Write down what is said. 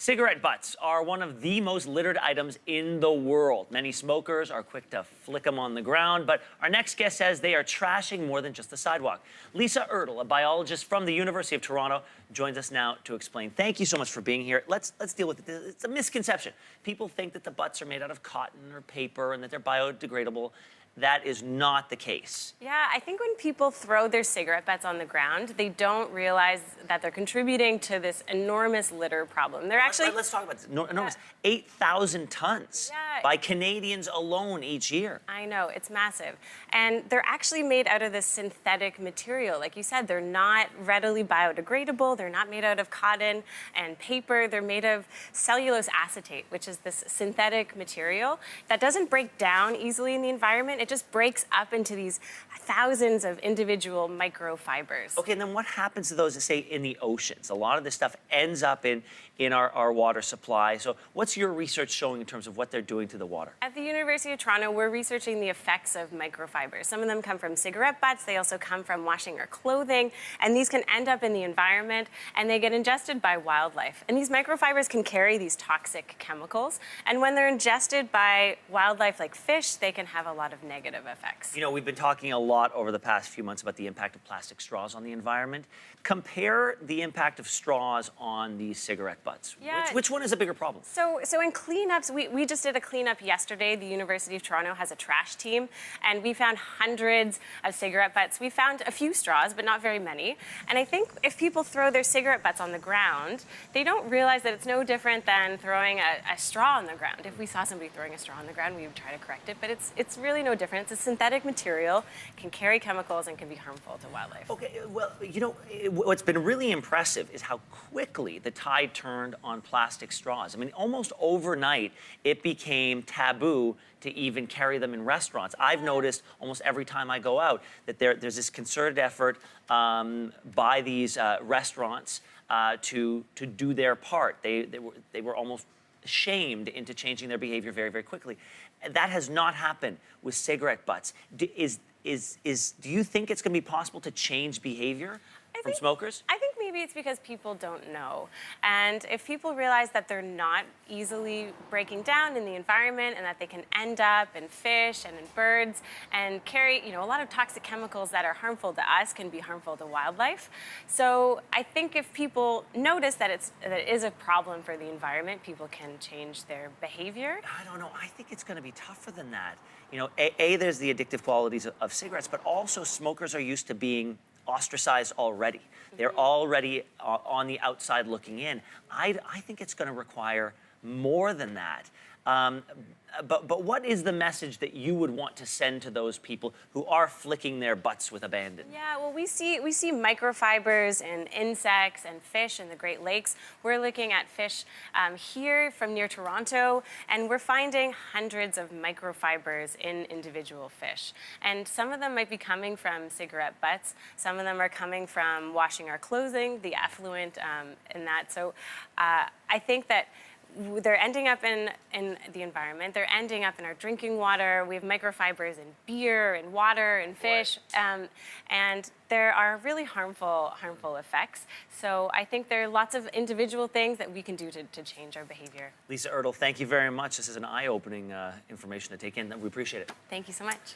Cigarette butts are one of the most littered items in the world. Many smokers are quick to flick them on the ground, but our next guest says they are trashing more than just the sidewalk. Lisa Grelo, a biologist from the University of Toronto, joins us now to explain. Thank you so much for being here. Let's deal with it. It's a misconception. People think that the butts are made out of cotton or paper and that they're biodegradable. That is not the case. Yeah, I think when people throw their cigarette butts on the ground, they don't realize that they're contributing to this enormous litter problem. They're actually... Let's talk about this. Enormous. 8,000 tons by Canadians alone each year. I know, it's massive. And they're actually made out of this synthetic material. Like you said, they're not readily biodegradable. They're not made out of cotton and paper. They're made of cellulose acetate, which is this synthetic material that doesn't break down easily in the environment. It just breaks up into these thousands of individual microfibers. Okay, and then what happens to those, say, in the oceans? A lot of this stuff ends up in our water supply. So what's your research showing in terms of what they're doing to the water? At the University of Toronto, we're researching the effects of microfibers. Some of them come from cigarette butts. They also come from washing our clothing. And these can end up in the environment, and they get ingested by wildlife. And these microfibers can carry these toxic chemicals. And when they're ingested by wildlife like fish, they can have a lot of negative effects. You know, we've been talking a lot over the past few months about the impact of plastic straws on the environment. Compare the impact of straws on these cigarette butts. Yeah. Which one is a bigger problem? So in cleanups, we just did a cleanup yesterday. The University of Toronto has a trash team, and we found hundreds of cigarette butts. We found a few straws, but not very many. And I think if people throw their cigarette butts on the ground, they don't realize that it's no different than throwing a straw on the ground. If we saw somebody throwing a straw on the ground, we would try to correct it, but it's really no different. It's a synthetic material, can carry chemicals, and can be harmful to wildlife. Okay, well, you know, what's been really impressive is how quickly the tide turned on plastic straws. I mean, almost overnight, it became taboo to even carry them in restaurants. I've noticed almost every time I go out that there's this concerted effort by these restaurants to do their part. They were almost shamed into changing their behavior very, very quickly. That has not happened with cigarette butts. Do you think it's going to be possible to change behavior from smokers? I think maybe it's because people don't know. And if people realize that they're not easily breaking down in the environment and that they can end up in fish and in birds and carry, you know, a lot of toxic chemicals that are harmful to us can be harmful to wildlife. So I think if people notice that it is a problem for the environment, people can change their behavior. I don't know. I think it's going to be tougher than that. You know, there's the addictive qualities of cigarettes, but also smokers are used to being ostracized already. They're already on the outside looking in. I think it's going to require more than that. But what is the message that you would want to send to those people who are flicking their butts with abandon? Yeah, well, we see microfibers in insects and fish in the Great Lakes. We're looking at fish here from near Toronto, and we're finding hundreds of microfibers in individual fish. And some of them might be coming from cigarette butts. Some of them are coming from washing our clothing, the effluent in that. So I think that they're ending up in the environment. They're ending up in our drinking water. We have microfibers in beer and water and fish. And there are really harmful effects. So I think there are lots of individual things that we can do to change our behavior. Lisa Grelo, thank you very much. This is an eye-opening information to take in. We appreciate it. Thank you so much.